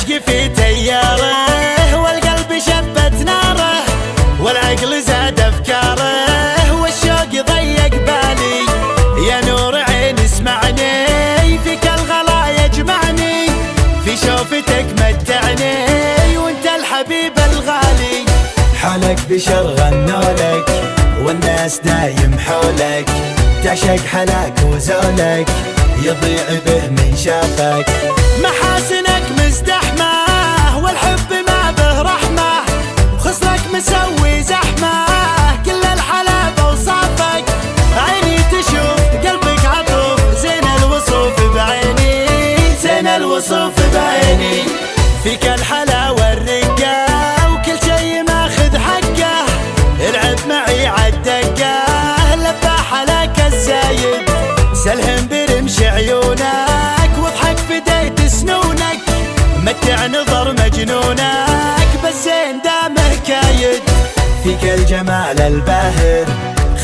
عشقي في تياره والقلب شبت ناره والعقل زاد افكاره والشوق ضيق بالي. يا نور عين اسمعني فيك الغلا يجمعني في شوفتك متعني وانت الحبيب الغالي. حالك بشر غنولك والناس دايم حولك تعشق حلاك وزولك يضيع به من شافك. محاسنك مزدحمة والحب ما به رحمة خصلك مسوي زحمة كل الحلا بوصافك. عيني تشوف قلبك عطوف زين الوصوف بعيني زين الوصوف بعيني. فيك الحلا والرقة وكل شي ماخذ حقه العب معي عالدقة لبى حلاك الزايد سلهم برمش عيونك واضحك بديت سنونك متع نظر مجنونك بس زين دامه كايد. فيك الجمال الباهر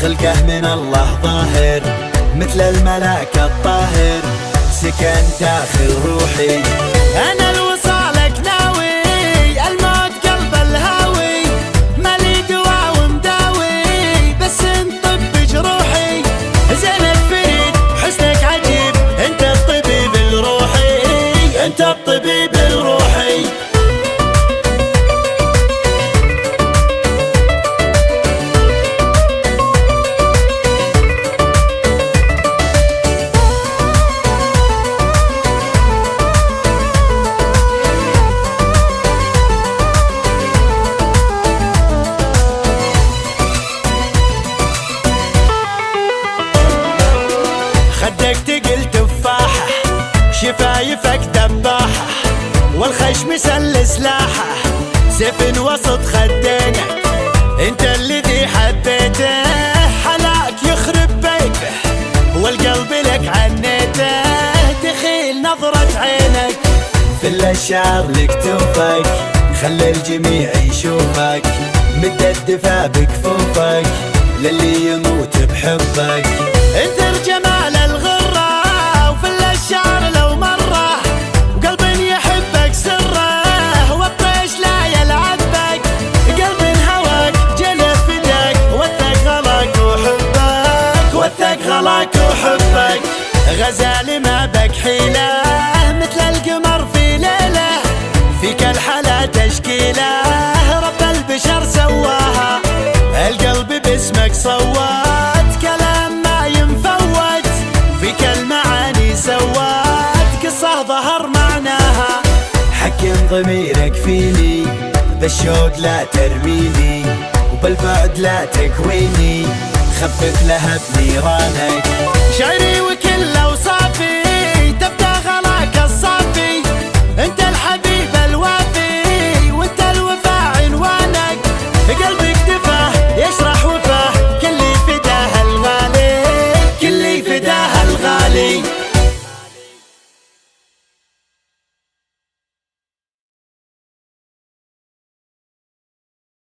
خلقه من الله ظاهر مثل الملاك الطاهر سكن داخل روحي. أنا الوصالك ناوي الموت قلب الهاوي مالي دوا ومداوي بس انطب بجروحي. زينك فريد حسنك عجيب انت الطبيب الروحي انت الطبيب الروحي. خدك تقل تفاحة شفايفك دباحة والخشم سل سلاحة سيف وسط خدينك انت الذي حبيته حلاك يخرب بيته والقلب لك عنيته دخيل نظرة عينك. في الاشعار لكتوفك خلي الجميع يشوفك مد الدفا بكفوفك للي يموت بحبك. انت الجمال الغرة وفي الاشعار لو مرة وقلب يحبك سره والطيش لا يلعبك قلب هواك جنى فداك وثق غلاك وحبك وثق غلاك وحبك. غزال ما بك حيلة مثل القمر في ليلة فيك الحلا تشكيلة رب البشر سواها القلب باسمك صوت كلام ما ينفوت فيك المعاني سوت قصة ظهر معناها. حكم ضميرك فيني بالشوق لا ترميني وبالبعد لا تكويني خفف لهب نيرانك. شعري وكل اوصاف